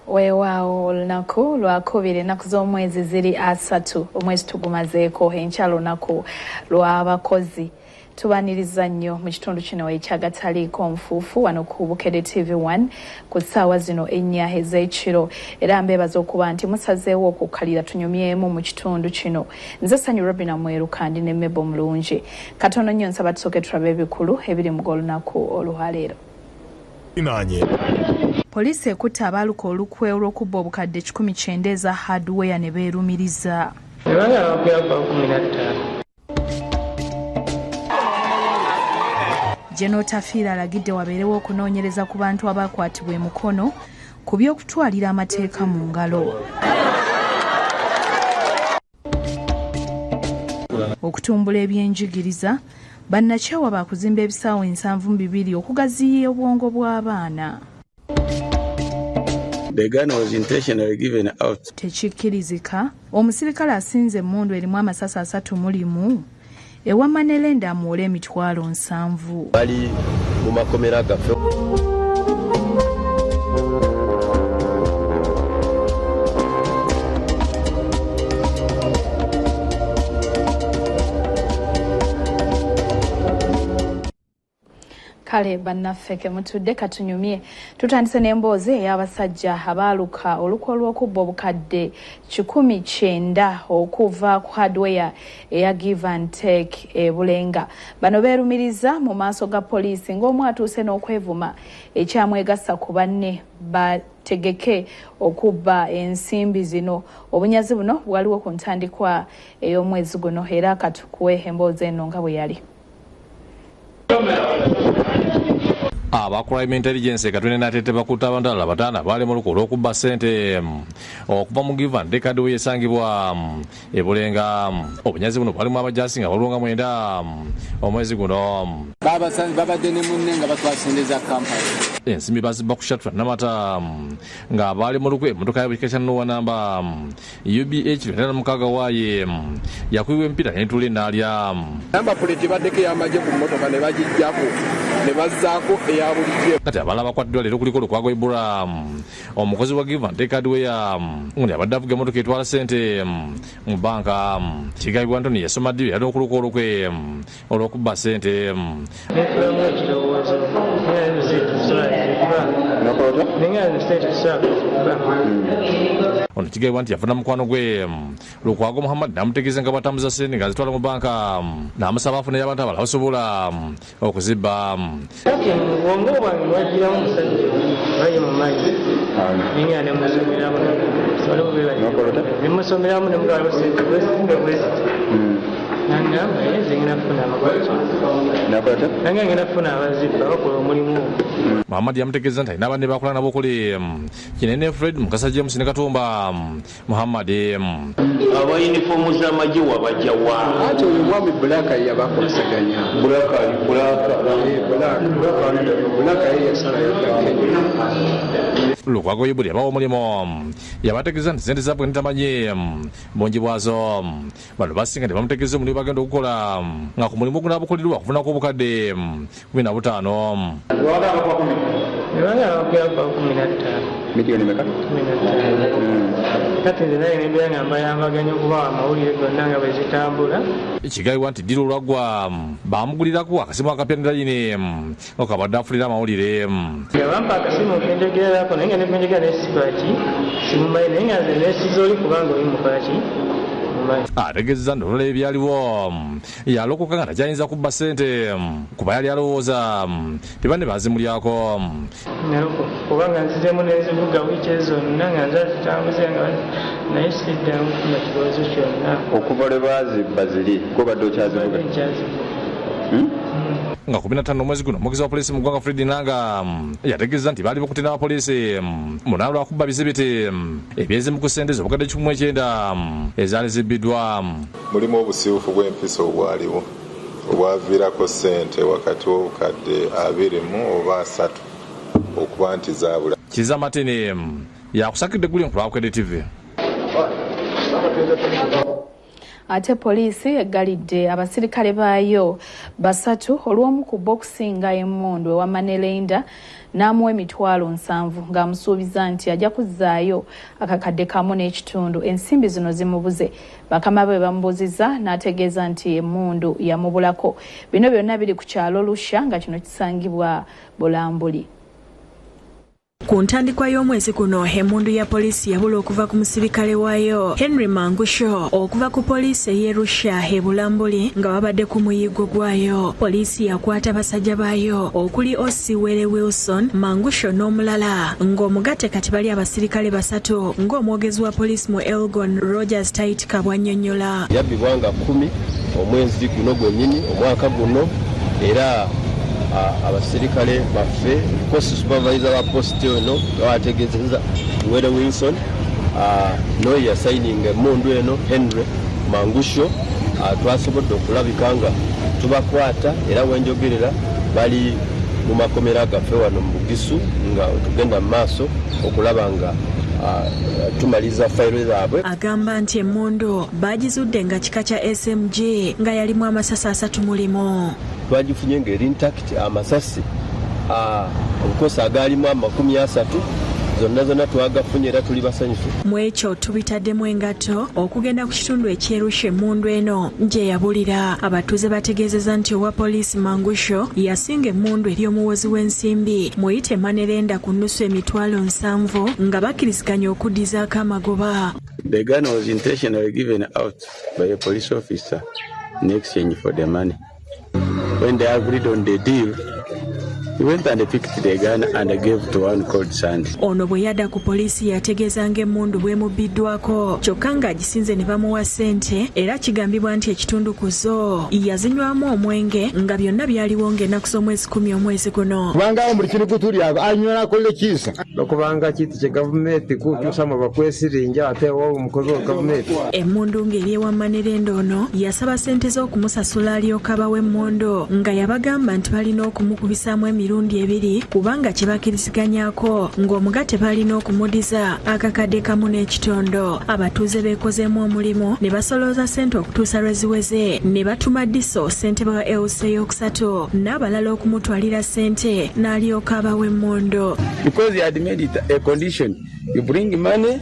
Weewaawo olunaku lwakubiri ennaku z'omwezi ziri 3 omwezi tugumazeeko enkya lunaku lw'abakozi. Tubaniriza nnyo mu kitundu kino ekyagataliiko nfuufu wano ku Bukedde TV1 ku ssaawa zino 4 ez'ekiro era mbeebaza okuba nti musazeewo okukkalira tunyumyemu mu kitundu kino. Nze Sanyu Robina Mweru kandi ne Mebo Mulungi. Katono nnyo nsaba tusooke tulabe ebikulu ebiri mu g'olunaku olwaleero. Poliisi ekutte abaaluka olukwe olw'okubba obukadde 19 eza hardware ne beerumiriza. General Tafiira alagidde wabeerewo okunoonyereza ku bantu abaakwatibwa emukono ku by'okutwalira amateeka mu ngalo. Okutumbula ebyenjigiriza, bannakyewa baakuzimba ebisaawe 72 okugaziya obwongo bw'abaana. The gun was intentionally given out. Tekikkirizika, omusirikale asinze emmundu erimu amasasi 3 mulimu ewa Manerenda amuwole emitwalo 7. Bali mu makomera gaffe. Kale bannaffe ke mutudde katunyumye tutandise n'emboozi ey'abasajja abaaluka olukwe olw'okubba obukadde 19 okuva ku hardware eya Give and Take e Bulenga. Bano beerumiriza mu maaso ga poliisi ng'omu atuuse n'okwevuma ekyamwegassa ku banne bategeke okubba ensimbi zino. Obunyazi buno bwaliwo ku ntandikwa ey'omwezi guno era katukuwe emboozi eno nga bwe yali. Abakola intelligence katwine natete bakuta abantu abalala 5 bali mu luko olw'okubba ssente okuva mu Give and Take hardware esangibwa e Bulenga. Obunyazi buno bwalimu abajasi nga balunga 9 omwezi guno. Babadde ne munne nga batwasendeza kampani. Ensimbi bazibba ku Shattra Namata nga bali mu lukwe emmotoka y'abikesha nowa namba UBH 26 waaye yakubiwa empita n'entula n'alya. Namba plate baddeko y'amagye ku mmotoka ne bagijjako ne bazzaako eya bulijjo. Kati abalala bakwatiddwa leero kuliko Lukwago Ibrahim omukozi wa Give and Take hardware nga abadde avuga emmotoka etwala ssente mu banka. Kigambibwa Antony yasoma ddiyo yali okuluka olukwe olw'okubba ssente. Ono kigambibwa nti yafuna mukwano gwe Lukwago Muhammad n'amutegeeza nga batambuza ssente nga zitwala mu banka n'amusaba afuneyo abantu abalala basobola okuzibba. Muhammad yamutegeeza nti alina abanne bakola nabo okuli Kinene Fred Mukasa James ne Katumba Muhammad. Aba uniform z'amagye wabajjawa Ate oyo mwami Bulaka yabakozesaganya. Bulaka yasala yadda. Lukwago Ibrahim yabawa omulimu yabategeeza nti ssente zaabwe nitamanyi bungi bwazo. Bano basinga ne bamutegeeza omulimu bagenda okukola nga ku mulimu gunaabukolirwa okufunako obukadde 15. Milioni meka? Kati nze naye nembeera nga mbayambaganya okubawa amawulire gonna nga bwe zitambula. Kigambibwa nti ddiiro olwaggwa baamugulirako akasimu akapya ddayini okabadde afulira amawulire. Bampa akasimu kenjogererako naye nga nekenjogera nesipaki simumanyi naye nga nze nesiza oli kubanga oli mupaki. Ategeeza nti olulala ebyaliwo yalokoka nga takyayinza kubba ssente kuba yali alowooza tebanne bazimulyako. Kubanga nzizemu nezivuga wiiki ezo zonna nga nza zitambuze nga naye siddamu kufuna kirowoozo kyonna. Okuva lwe bazibba ziri gobadde okyazivuga? Nga 15 omwezi guno omwogezi wa poliisi mu ggwanga Fred Nanga yategeeza nti baali bakutte n'abapoliisi munaana lwakubba bizibiti ebyezimu ku ssente z'obukadde 19 ezaali zibbiddwa. Mulimu obusibufu bw'empisa obwaliwo obwaviirako ssente wakati w'obukadde 20 oba 3 okuba nti zaabula. Kiza Matene yakusakidde guli nkulu wa Bukedde TV. ate poliisi eggalidde abasirikale baayo 3 olw'omu ku bokusinga emmundu ewa Manerenda n'amuwa $7,000 ng'amusuubiza nti ajja kuzzaayo akakadde kamu n'ekitundu. Ensimbi zino zimubuze. Bakama be bamubuziza n'ategeeza nti emmundu yamubulako. Bino byonna biri ku kyalo Lusha nga kino kisangibwa Bulambuli. Ku ntandikwa y'omwezi guno emmundu ya poliisi yabula okuva ku musirikale waayo Henry Mangusho okuva ku poliisi ey'e Lusha e Bulambuli nga babadde ku muyigo gwayo. Poliisi yakwata basajja baayo okuli Osiwere Wilson, Mangusho n'omulala ng'omugatte kati bali abasirikale 3 ng'omwogezi wa poliisi mu Elgon Rogers Taitika bw'annyonnyola. Yabbibwanga 10 omwezi guno gwennyini omwaka guno era abasirikale baffe post supervisor wa post eno bategezeza Were Wilson no ya signing emmundu eno Henry Mangusho twasobodde okulabika nga tubakwata era wenjogerera bali mu makomera gaffe wano mu Bugisu nga tugenda mu maaso okulaba nga tumaliza fayiro zaabwe. Agamba nti emmundu bagizudde nga kika kya SMG nga yalimu amasasi 3 mulimu. Twagifunye ng'eri intact amasasi obukosa agalimu 30 zonna twagafunye era tuli basanyufu. Mu ekyo tubitaddemu engato okugenda ku kitundu ekyerusha emmundu eno gye yabulira. Abatuuze bategeezeza nti owa poliisi Mangusho yasinga emmundu eri omuwozi w'ensimbi muyite Manerenda ku nnusu $7,000 nga bakkiriziganya okuddizaako amagoba. The gun was intentionally given out by a police officer in exchange for the money. When they agreed on the deal, he went and picked the gun and gave to one called Sandy. Ono bwe yadda ku poliisi yategeeza ng'emmundu bw'emubbiddwako kyokka ng'agisinze ne bamuwa ssente era kigambibwa nti ekitundu ku zo yazinywamu omwenge nga byonna byaliwo ng'ennaku z'omwezi 10 omwezi guno. Kubanga buli kintu tuli abo anywa akolle kiisa okubanga kitu kye gavumenti kukyusa mu bakwesirinja ate wo omukozi wa gavumenti. Emmundu ng'eri ewa Manerenda ono yasaba ssente z'okumusasula alyoka abawa emmundu nga yabagamba nti balina okumukubisaamu emirundi 2 kubanga kye bakkiriziganyako ng'omugatte balina okumudiza akakadde kamu n'ekitondo. Abatuuze beekozeemu omulimu ne basolooza ssente okutuusa lwe ziweze ne batuma Diso ssente bwa LC yokusatu n'abalala okumutwalira ssente n'alyoka abawa emmundu. Because he had made it a condition, you bring money,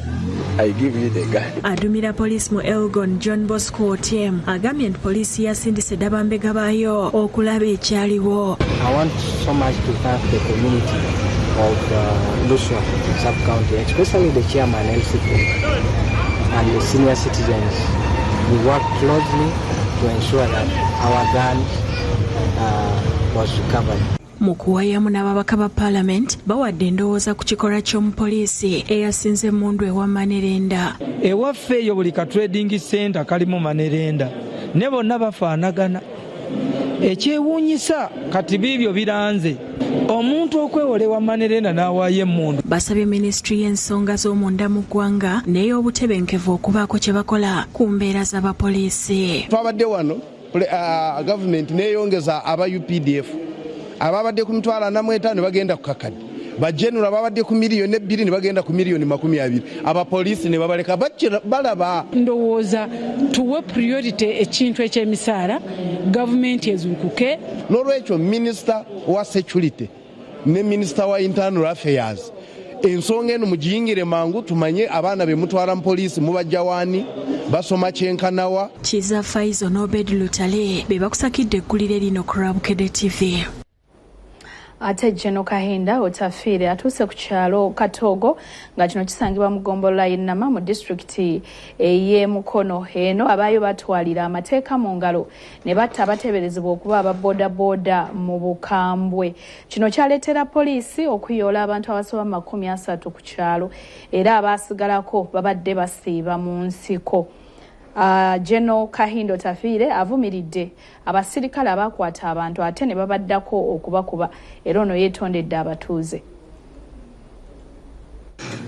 I give you the gun. Adumira poliisi mu Elgon John Bosco Otieno agambye nti poliisi yasindise ddabambega baayo okulaba ekyaliwo. I want so much to thank the community of Lusha sub-county, especially the chairman LCP and the senior citizens. We work closely to ensure that our gun was recovered. Mu kuwayamu n'ababaka ba Parliament bawadde endowooza ku kikolwa ky'omupoliisi eyasinze emmundu ewa Manerenda. Ewaffe eyo buli ka trading center kalimu Manerenda ne bonna bafaanagana. Ekyewuunyisa kati biibyo biranze omuntu okwewolewa Manerenda n'awaayo emmundu. Basabye minisitule y'ensonga z'omunda mu ggwanga n'ey'obutebenkevu okubaako kye bakola ku mbeera z'abapoliisi. Twabadde wano gavumenti neeyongeza aba UPDF ababadde ku $45 ne bagenda ku kakadde. Bajenera babadde ku $2,000,000 ne bagenda ku $20,000,000. Abapoliisi ne babaleka balaba. Ndowooza tuwe priority ekintu eky'emisaala gavumenti ezuukuke. N'olwekyo minisita wa security ne minisita wa internal affairs ensonga eno mugiyingire mangu tumanye abaana be mutwala mu poliisi mubajja waani basoma kyenkanawa. Kiza Faizo n'Obed Lutale be bakusakidde eggulire lino ku Rabukedde TV. Ate Jeno Kahinda Otafiire atuuse ku kyalo Katogo nga kino kisangibwa mu Gombolola y'Ennama mu disitulikiti ey'e Mukono. Eno abaayo batwalira amateeka mu ngalo ne batta abateeberezebwa okuba ababooda mu bukambwe. Kino kyaleetera poliisi okuyoola abantu abasoba 30 ku kyalo era abaasigalako babadde basiiba mu nsiko. Jeno Kahinda Otafiire avumiridde abasirikale abakwata abantu ate ne babaddako okubakuba era ono yeetondedde abatuuze.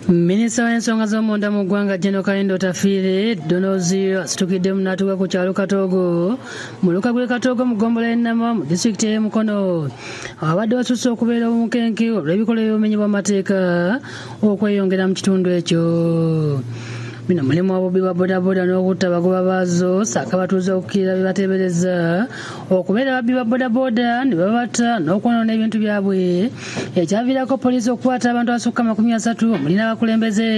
Minisita w'ensonga z'omunda mu ggwanga Jeno Kahinda Otafiire Donozi asitukidde mu n'atuuka ku kyalo Katogo mu luka gw'e Katogo mu Gombolola y'Ennama mu disitulikiti y'e Mukono. Abadde basusse okubeera omukenke olw'ebikolwa by'obumenyi bw'amateeka okweyongera mu kitundu ekyo. bino mulimu abobbi ba bodaboda n'okutta abagoba baazo ssaako batuuze okukkirira bye bateebereza okubeera ababbi ba bodaboda ne babata n'okwonoona ebintu byabwe ekyaviirako poliisi okukwata abantu abasukka 30 omuli n'abakulembeze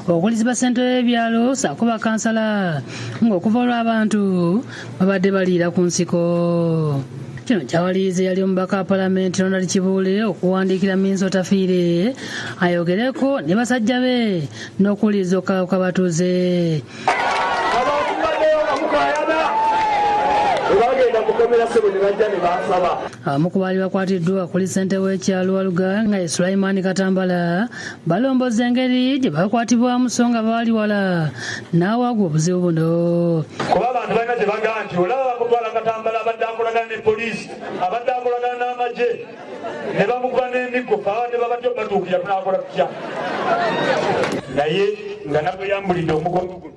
okuliziba ssentebe y'ebyalo ssaako bakansala ng'okuva olw'abantu babadde baliira ku nsiko. Kino kyawaliriza yali omubaka wa palamenti Ronald Kibuule okuwandiikira Minisita Tafiire ayogereko ne basajja be n'okuwuliriza okukaawa kw'abatuuze. Abamu ku baali bakwatiddwa kuli ssentebe w'ekyalo Waluga nga ye Sulaiman Katambala balomboza engeri gye bakwatibwamu so nga baali wala n'awaagwa obuzibu buno. Kuba abantu balina gye bagamba nti olaba bakutwala Katambala abadde akolagana ne poliisi abadde akolagana n'amagye ne bamukuba n'emiggo abadde babadde batuukira tunaakola tutya naye nga nabwe yambulidde omugongo guno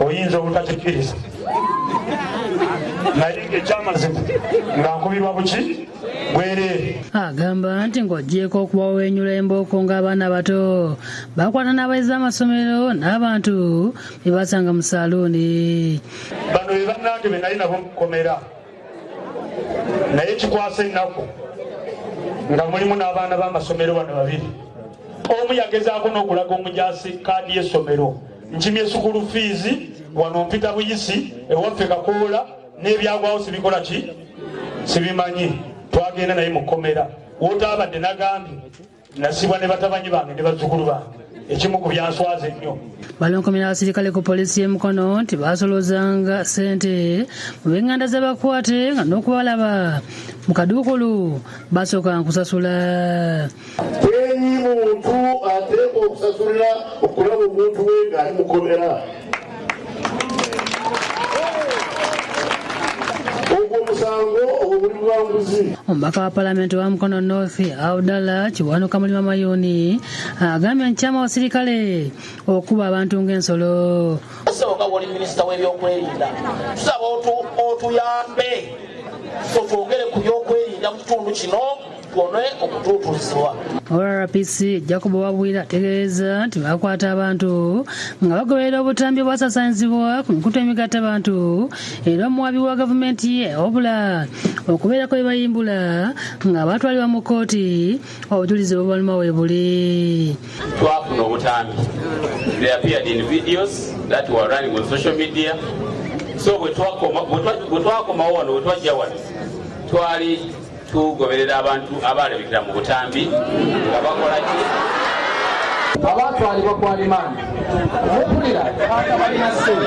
oyinza obutakikkiriza naye ng'ekyamazima nga nkubirwa buki bwereere. Agamba nti ng'ogyeko okubawenyula embooko ng'abaana bato bakwata n'abayizi b'amasomero n'abantu be basanga mu saaluuni. Bano be bannange be nali nabo mukomera naye kikwasa ennaku nga mulimu n'abaana b'amasomero bano babiri. Omu yagezaako n'okulaga omujaasi kaadi y'essomero nkimye sukulu fiizi wano mpita buyisi ewaffe Kakoola n'ebyagwawo sibikola ki sibimanyi twagenda naye mukomera wootaabadde nagambye nasibwa ne batabanyi bange ne bazzukulu bange ekimu ku byanswaza ennyo. Balonkomera abasirikale ku poliisi y'Emukono nti baasolozanga ssente mu b'eŋŋanda z'abakwate nga n'okubalaba mu kaduukulu basookanga kusasula. Tenyi muntu ateekwa okusasulira okulaba omuntu we ng'ali mukomera. Omubaka wa palamenti wa Mukono North Abdallah Kiwanuka Mulima Mayoni agambye nkyama abasirikale okuba abantu ng'ensolo. Nga wali minisita w'ebyokwerinda tusaba otuyambe twogere ku byokwerinda mu kitundu kino twone okutuutuuzibwa. RPC Jacob Wabwira ategeeza nti bakwata abantu nga bagoberera obutambi obwasasaanyizibwa ku mikutu emigatta abantu era omuwabi wa gavumenti obula okubeerako bye bayimbula nga batwalibwa mu kkooti obujulizi bubaluma weebuli. Twafuna obutambi. They appeared in videos that were running on social media. So bwe twakomawo wano bwe twajja wano twali tugoberera abantu abalabikira mu butambi nga bakola ki abatwalibwa ku alimaani mukulira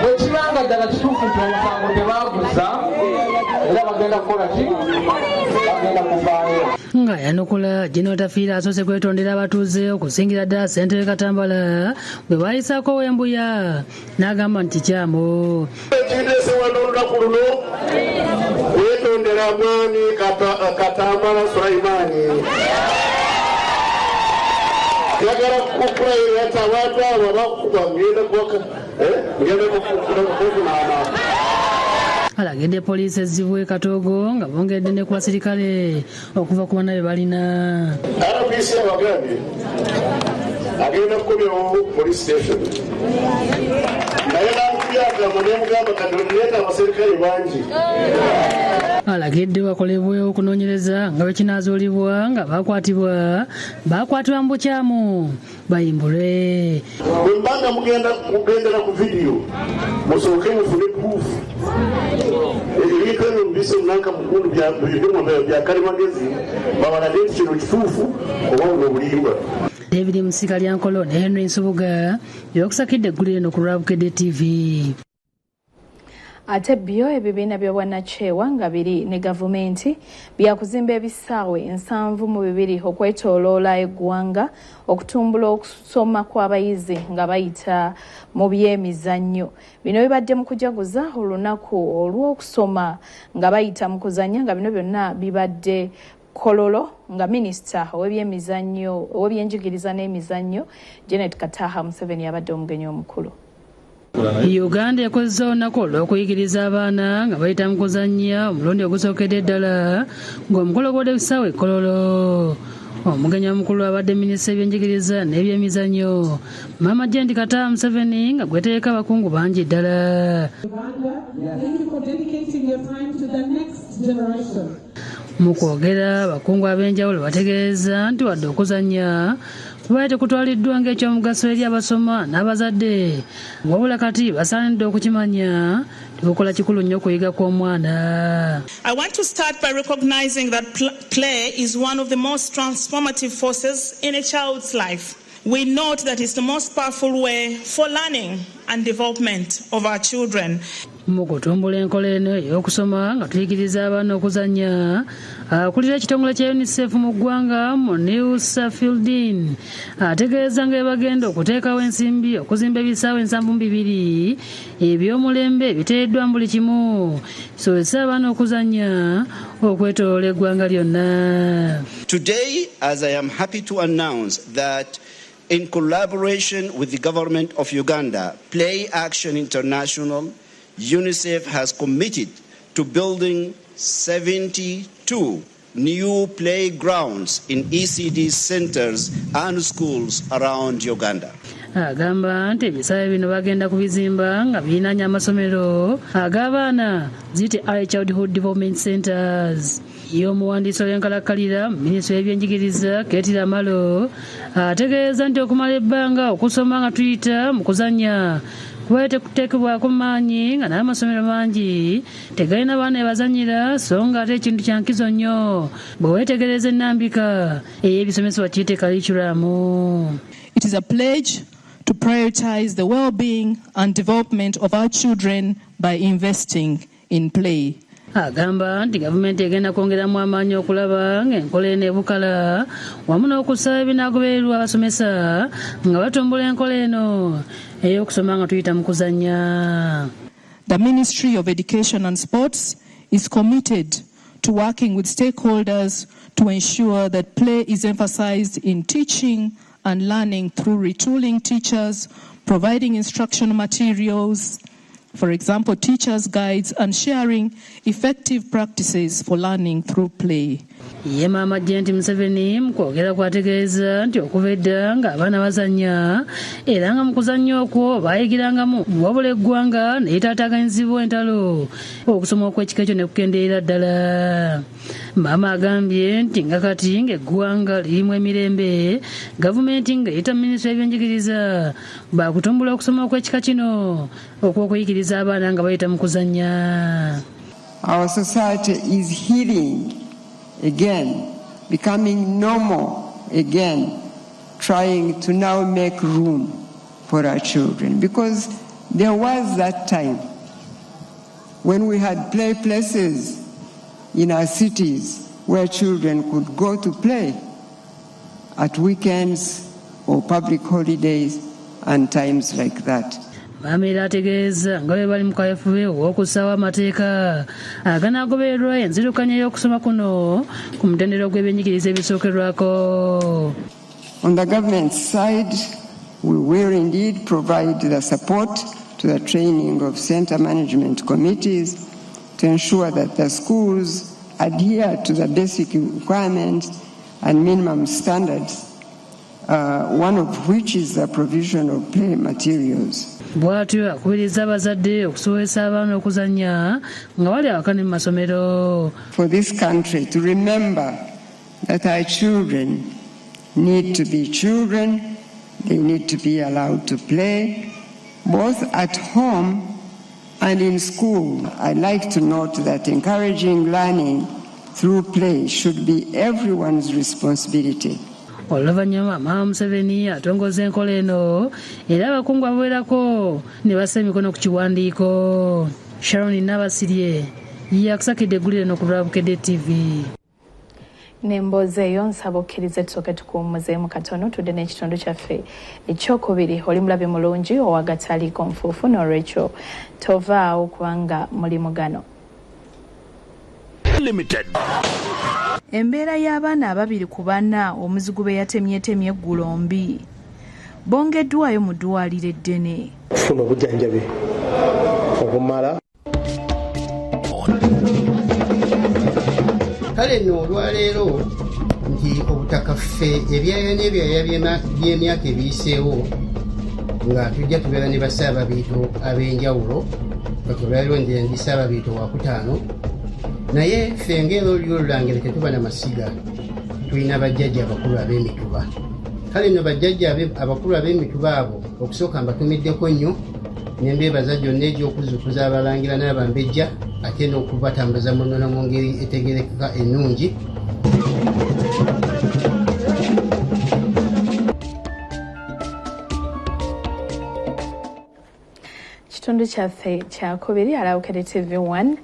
bwekibanga ddala kituufu nti omusango tebaguza era bagenda kukola ki bagenda kuvaayo. Nga yanukula General Tafiire asoose kwetondera abatuuze okusingira ddala ssentebe Katambala bwe bayisaako w'embuya n'agamba nti kikyamu. Ekindese wano olunaku luno wetondera mwami Katambala Sulaiman. Yagala kukulayira ati abantu abo bakuba ngenda kukunaana. Alagidde poliisi ezzibwe Katogo nga bongedde ne ku basirikale okuva ku bana be balina. RPC abagambye agenda kukomyawo police station naye namukubyagamba nemugamba kadoneta abaserikale bangi. Alagidde wakolebwe okunoonyereza nga bwe kinaazuulibwa nga bakwatibwa mu bukyamu bayimbulwe. Bwe mbanga mugendera ku vidiyo musooke mufune puufu ebintu ebyo mubise munanka mukundu bya kalimagezi babalage nti kino kituufu oba buno obulimba. David Musika Lyankolo ne Henry Nsubuga byokusakidde eggulire no ku Lwabukedde TV. Ate byo ebibiina by'obwannakyewa nga biri ne gavumenti byakuzimba ebisaawe 72 okwetooloola eggwanga okutumbula okusoma kw'abayizi nga bayita mu by'emizannyo. Bino bibadde mu kujaguza olunaku olw'okusoma nga bayita mu kuzannya nga bino byonna bibadde Kololo nga minisita ow'ebyenjigiriza n'emizannyo Janet Kataha Museveni abadde omugenyi omukulu. Uganda ekozesa olunaku olw'okuyigiriza abaana nga bayita mu kuzannya omulundi ogusookedde ddala ng'omukolo gw'odde bisaawe Kololo. omugenyi omukulu abadde minisita ebyenjigiriza n'ebyemizannyo Maama Jendi Kata Museveni nga gweteeka abakungu bangi ddala. Mu kwogera abakungu ab'enjawulo bategeeza nti wadde okuzannya kubaye tekutwaliddwa ng'ekyomugaso eri abasoma n'abazadde, wabula kati basaanidde okukimanya tekukola kikulu nnyo okuyiga kw'omwana. I want to start by recognizing that play is one of the most transformative forces in a child's life. We note that it's the most powerful way for learning and development of our children. Mu kutumbula enkola eno ey'okusoma nga tuyigiriza abaana okuzannya, akulira ekitongole kya UNICEF mu ggwanga Musa Fielding ategeeza nga bagenda okuteekawo ensimbi okuzimba ebisaawe 72 eby'omulembe ebiteereddwa mu buli kimu kisobozese abaana okuzannya okwetooloola eggwanga lyonna. Today, as I am happy to announce that in collaboration with the government of Uganda, Play Action International, UNICEF has committed to building 72 new playgrounds in ECD centers and schools around Uganda. Agamba nti ebisaawe bino bagenda kubizimba nga birinaanya amasomero ag'abaana ziyite Early Childhood Development Centers. Y'omuwandiisi olw'enkalakkalira mu minisitule y'ebyenjigiriza Ketty Amalo ategeeza nti okumala ebbanga okusoma nga tuyita mu kuzannya kubaye tekuteekebwako maanyi nga n'amasomero mangi tegalina baana ebazannyira so nga ate ekintu kya nkizo nnyo bwe weetegereza ennambika ey'ebisomesebwa kiyite curriculum. It is a pledge to prioritize the well-being and development of our children by investing in play. Agamba nti gavumenti egenda kwongeramu amaanyi okulaba ng'enkola eno ebukala wamu n'okusaba ebinaagobererwa abasomesa nga batumbula enkola eno ey'okusoma nga tuyita mu kuzannya. The Ministry of Education and Sports is committed to working with stakeholders to ensure that play is emphasized in teaching and learning through retooling teachers, providing instructional materials, for example, teachers' guides, and sharing effective practices for learning through play. Ye Maama Jendi Museveni mu kwogera kwategeeza nti okuva edda ng'abaana bazannya era nga mu kuzannya okwo baayigirangamu wabula eggwanga ne litaataaganyizibwa entalo okusoma okw'ekika ekyo ne kukendeera ddala. Maama agambye nti nga kati ng'eggwanga lirimu emirembe gavumenti ng'eyita minisitule y'ebyenjigiriza baakutumbula okusoma okw'ekika kino okw'okuyigiriza abaana nga bayita mu kuzannya. Our society is healing again, becoming normal again, trying to now make room for our children. Because there was that time when we had play places in our cities where children could go to play at weekends or public holidays and times like that. Maama era ategeeza nga bwe bali mu kaweefube ow'okussaawo amateeka aganaagobererwa enzirukanya y'okusoma kuno ku mutendera gw'ebyenjigiriza ebisookerwako. On the government side, we will indeed provide the support to the training of center management committees to ensure that the schools adhere to the basic requirements and minimum standards, one of which is the provision of play materials. Bw'atyo akubiriza abazadde okusobozesa abaana okuzannya nga bali awaka ne mu masomero. For this country to remember that our children need to be children, they need to be allowed to play, both at home and in school. I'd like to note that encouraging learning through play should be everyone's responsibility. Oluvannyuma Maama Museveni atongoza enkola eno era abakungu abawerako ne bassa emikono ku kiwandiiko. Sharon Nabasirye yakusakidde eggulire eno ku Bukedde TV. N'emboozi eyo nsaba okkirize tusooke tukuwummuzeemu katono tudde n'ekitundu kyaffe ekyokubiri. Oli mulabe mulungi owagati aliko nfuufu n'olwekyo tovaawo kubanga mulimu gano. Limited. Embeera y'abaana ababiri ku bana omuzigu be yatemyetemye eggulo mbi bongeddwayo mu ddwaliro eddene. Funa obujjanjabi obumala. Kale nno olwaleero nti obutaka ffe ebyaya n'ebyaya by'emyaka ebiyiseewo nga tujja tubeera ne basaababiito ab'enjawulo nga twebalondera ndi saababiito wakutaano naye ffe ng'era oli olulangire tetuba na masiga tulina bajjajja abakulu ab'emituba kale nno bajjajja abakulu ab'emituba abo okusooka mbatumiddeko nnyo nembeebaza gyonna egy'okuzukuza abalangira n'abambejja ate n'okubatambuza mu nnono mu ngeri etegerekeka ennungi. Kitundu kyaffe kyakubiri alawukire TV1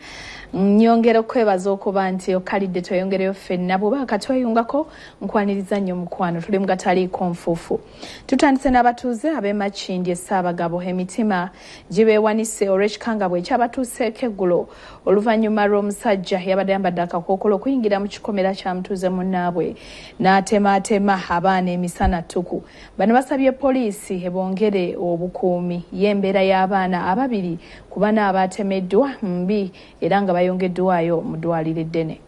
nyongera okwebaza okuba nti okalidde tweyongereyo ffenna bw'oba katweyungako nkwaniriza nnyo mukwano tuli mu gataliiko nfuufu. Tutandise n'abatuuze ab'e Makindye Ssaabagabo emitima gibeewanise olw'ekikangabwa ekyabatuuseeko eggulo oluvannyuma lw'omusajja yabadde ayambadde akakookolo okuyingira mu kikomera kya mutuuze munnaabwe n'atemaatema abaana emisana ttuku. Bano basabye poliisi ebongere obukuumi y'embeera y'abaana ababiri ku bana abaatemeddwa mbi era nga bayongeddwayo mu ddwaliro eddene.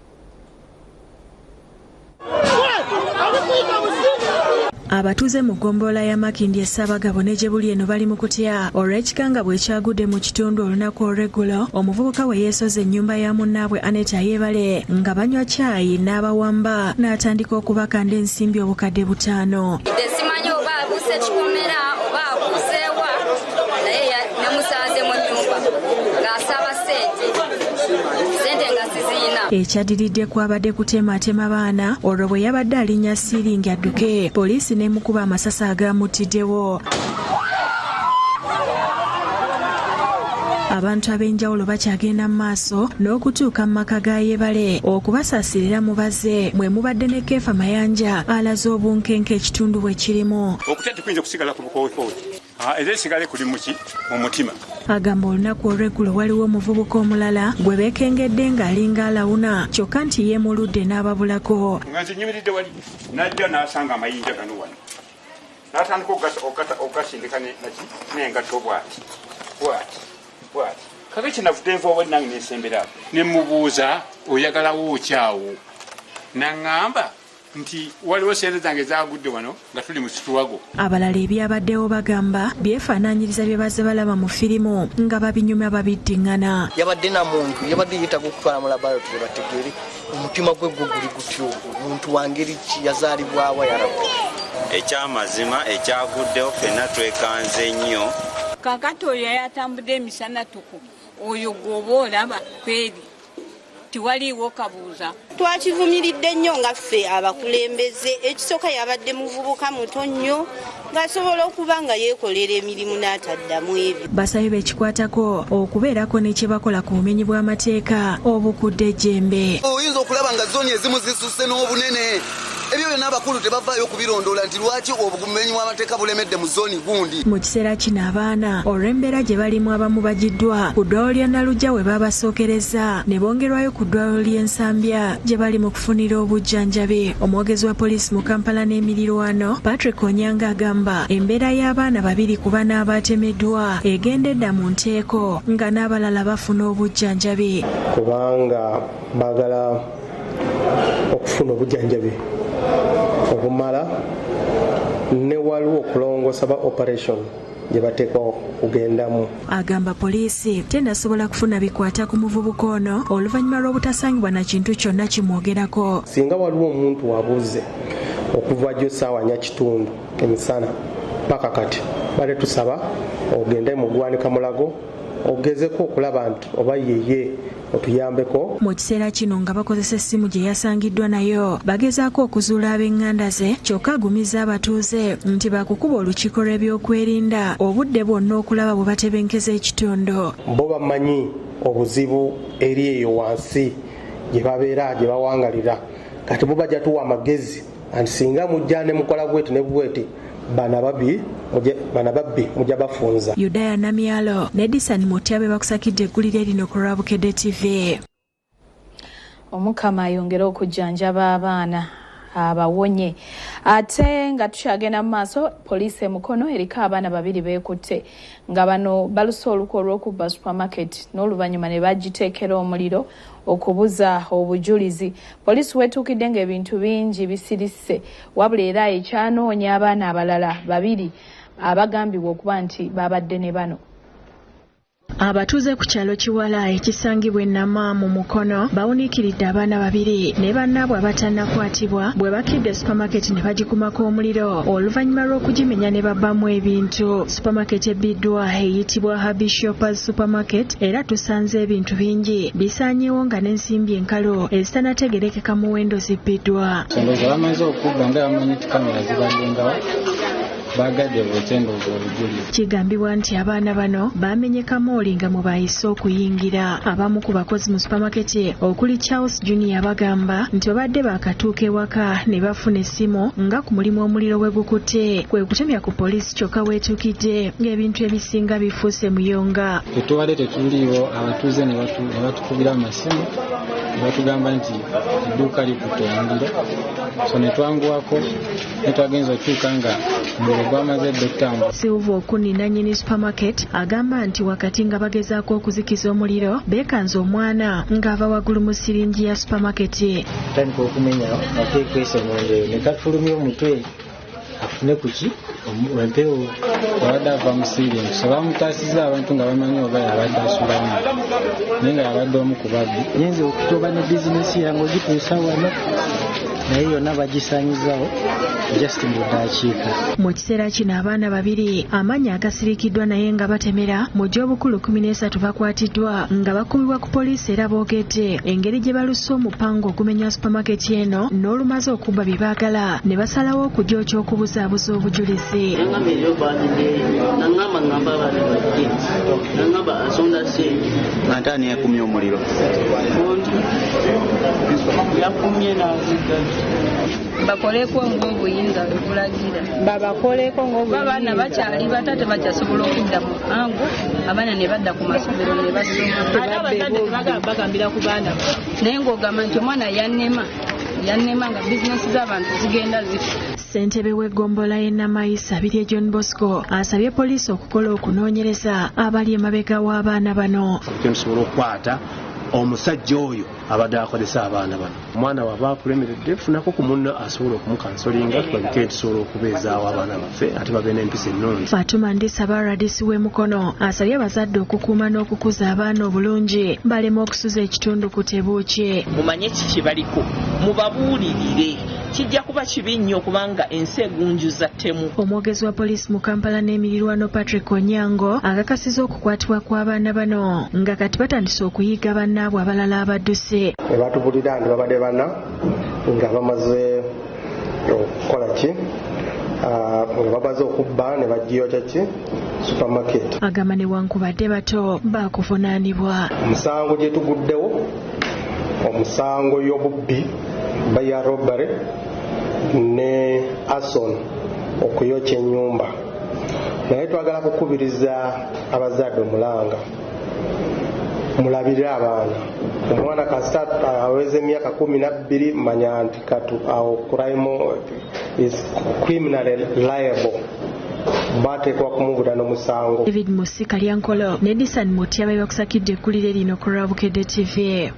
Abatuuze mu ggombolola ya Makindye Ssaabagabo ne gye buli eno bali mu kutya olw'ekikangabwa ekyagudde mu kitundu olunaku olw'eggulo omuvubuka we yeesoze ennyumba ya munnaabwe Aneta Yeebale nga banywa caayi n'abawamba n'atandika okubakanda ensimbi obukadde 5. Simanyi oba abuuse kikomera oba abuuseewa naye namusanze mu nnyumba ng'asaba sente nga siziyina. Ekyaddiridde kwabadde kutematema baana olwo bwe yabadde alinnya siiringi adduke poliisi n'emukuba amasasi agaamutiddewo. Abantu ab'enjawulo bakyagenda mu maaso n'okutuuka mu maka ga Yeebale okubasaasirira mubaze mwe mubadde ne Keefa Mayanja alaze obunkenke ekitundu bwe kirimu. Okutya tekuyinza kusigala ku bukowekowe era esigale kuli muki mu mutima. Agamba olunaku olw'eggulo waliwo omuvubuka omulala gwe beekengedde ng'alinga alawuna kyokka nti yeemuludde n'ababulako. Nga nze nyimiridde wali n'ajja n'asanga amayinja gano wano n'atandika ogasindika n'engatto bw'ati kaka kyenavudde nva oba nange nesembera ne mubuuza oyagalawo okyawo naŋŋamba nti waliwo sente zange zagudde wano nga tuli mu situwago. Abalala ebyabaddewo bagamba byefaanaanyiriza bye bazze balaba mu firimu nga babinyuma babiddiŋŋana. Yabadde na muntu yabadde yeetaaga okutwala mu laboratory bategeere omutima gwe gwo guli gutyo omuntu wangeri ki yazaalibwawa yarabbe. Ekyamazima ekyaguddewo ffenna twekanze nnyo. Kakati oyo yatambudde emisana tuku oyo gwoba olaba kweri tiwaliiwo kabuuza. Twakivumiridde nnyo nga ffe abakulembeze ekisooka yabadde muvubuka muto nnyo ng'asobola okuba nga yeekolera emirimu n'ataddamu ebyo. Basabye bekikwatako okubeerako ne kye bakola ku bumenyi bw'amateeka obukudde ejjembe. Oyinza okulaba nga zooni ezimu zisusse n'obunene ebyo byonna abakulu tebavaayo kubirondoola nti lwaki obumenyi bw'amateeka bulemedde mu zooni gundi. Mu kiseera kino abaana olw'embeera gye balimu abamu bagiddwa ku ddwaliro lya Nalujja we babasookereza ne bongerwayo ku ddwaliro ly'Ensambya gye bali mu kufunira obujjanjabi. Omwogezi wa poliisi mu Kampala n'emirirwano Patrick Onyanga agamba embeera y'abaana 2 ku bana abaatemeddwa egendedda mu nteeko nga n'abalala bafuna obujjanjabi kubanga baagala okufuna obujjanjabi okumala ne waliwo okulongoosa ba operation gye bateeka okugendamu. Agamba poliisi tennasobola kufuna bikwata ku muvubuka ono oluvannyuma lw'obutasangibwa na kintu kyonna kimwogerako. Singa waliwo omuntu wabuuze okuva gyo ssaawa 4 emisana paka kati bale tusaba ogende mu ggwanika mulago ogezeko okulaba nti oba yeye otuyambeko. Mu kiseera kino nga bakozesa essimu gye yasangiddwa nayo bagezaako okuzuula ab'eŋŋanda ze kyokka agumiza abatuuze nti bakukuba olukiiko lw'ebyokwerinda obudde bwonna okulaba bwe batebenkeza ekitundu. Bo bamanyi obuzibu eri eyo wansi gye babeera gye bawangalira kati bo bajja tuwa amagezi anti singa mujja ne mukola bweti ne bweti bana babbi mujja bafunza. Yudaya Namyalo ne Edison Mutyabe bakusakidde eggulire lino ku Lwabukedde TV. Omukama ayongera okujjanjaba abaana abawonye. Ate nga tukyagenda mu maaso, poliisi e Mukono eriko abaana babiri beekutte nga bano balusa olukwe olw'okubba supermarket n'oluvannyuma ne bagiteekera omuliro okubuza obujulizi. Poliisi weetuukidde ng'ebintu bingi bisirise wabula era ekyanoonya abaana abalala babiri abagambibwa okuba nti babadde ne bano. Abatuuze ku kyalo Kiwala ekisangibwa Nama mu Mukono bawuniikiridde abaana babiri ne bannaabwe abatannakwatibwa bwe bakidde supermarket ne bagikumako omuliro oluvannyuma lw'okugimenya ne babbamu ebintu. Supermarket ebbiddwa eyitibwa Happy Shoppers Supermarket era tusanze ebintu bingi bisaanyeewo nga n'ensimbi enkalu ezitanategerekeka muwendo zibbiddwa. Songoza bamaze okubba nga bamanyi ti kamera zibaddengawo bagadde bwetendo bw'obujulizi. Kigambibwa nti abaana bano bamenyekamu nga mu bayise okuyingira. Abamu ku bakozi mu supermarket okuli Charles Junior bagamba nti babadde bakatuuka ewaka ne bafuna essimu nga ku mulimu omuliro we gukutte. Kwe kutemya ku poliisi kyokka weetuukidde ng'ebintu ebisinga bifuuse muyonga. Tetubadde tetuliiwo abatuuze ne batukubira amasimu ne batugamba nti edduuka likutte omuliro, so ne twanguwako ne twagenza okutuuka nga omuliro gwamaze edda. Silva Okuni nannyini supermarket agamba nti wakati nga bagezaako okuzikiza omuliro beekanze omwana ng'ava waggulu mu siringi ya supermarket. Tandika okumenya ateekwese munda ne katulumya omutwe afune kuki empewo abadde ava mu siringi, so bamutaasiza abantu nga bamanyi oba yabadde asulamu naye nga yabadde omu ku babbi. Yinza okutoba ne bizinesi yange ogituusa wano naye yonna bagisaanyizawo just mudakiika. Mu kiseera kino abaana babiri amannya agasirikiddwa naye nga batemera mu gy'obukulu 13 bakwatiddwa nga bakubibwa ku poliisi era boogedde engeri gye balusa omupango ogumenya supermarket eno n'olumaze okubba bye baagala ne basalawo okugyokya okubuzaabuza obujulizi. Antaani yakumye omuliro. bakoleko ng'obuyinza bwebulagira babakoleko abaana bakyali bato tebakyasobola okudda mu ango abaana ne badda ku masomero ne basoma bagambira ku baana naye ng'ogamba nti omwana yannema nga bizinesi z'abantu zigenda zifa. Ssentebe w'eggombola y'e Namayisa Birye John Bosco asabye poliisi okukola okunoonyereza abali emabega w'abaana bano. Tusobola okukwata omusajja oyo abadde akozesa abaana bano. Omwana waba akulemeredde funako ku munno asobola okumukansolinga tulabike tusobola okubeezaawo abaana baffe ate babe n'empisa ennungi. Fatuma Ndisaba radisi w'e Mukono asabye abazadde okukuuma n'okukuza abaana obulungi baleme okusuza ekitundu ku tebuukye. Mumanye kiki baliko mubabuulirire kijja kuba kibi nnyo kubanga ensi egunjuza ttemu. Omwogezi wa poliisi mu Kampala n'emirirwano Patrick Onyango akakasiza okukwatibwa kw'abaana bano nga kati batandise okuyiga bannaabwe abalala abadduse. Batubulira nti babadde bana nga bamaze okukola ki nga bamaze okubba ne bagiyokya ki supermarket. Agamba newankubadde bato baakuvunaanibwa. Omusango gye tuguddewo omusango y'obubbi baya robbery ne arson okuyokya ennyumba, naye twagala kukubiriza abazadde omulanga mulabire abaana. Omwana kasita aweze emyaka 12 manya nti katu awo crime is criminally liable, bateekwa kumubula n'omusango. David Musika Lyankolo ne Edison Mutyaba bakusakidde ekkulire lino ku Rabukedde TV.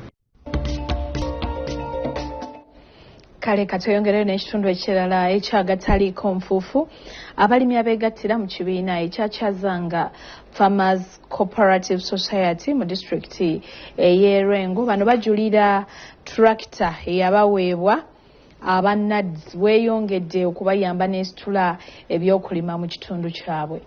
Kale katweyongerere n'ekitundu ekirala ekyagataliiko nfuufu abalimi abeegattira mu kibiina ekyakyazanga Farmers Cooperative Society mu disitulikiti ey'Erengo bano bajulira tractor eyabaweebwa abannadzi weeyongedde okubayamba n'esitula ebyokulima mu kitundu kyabwe.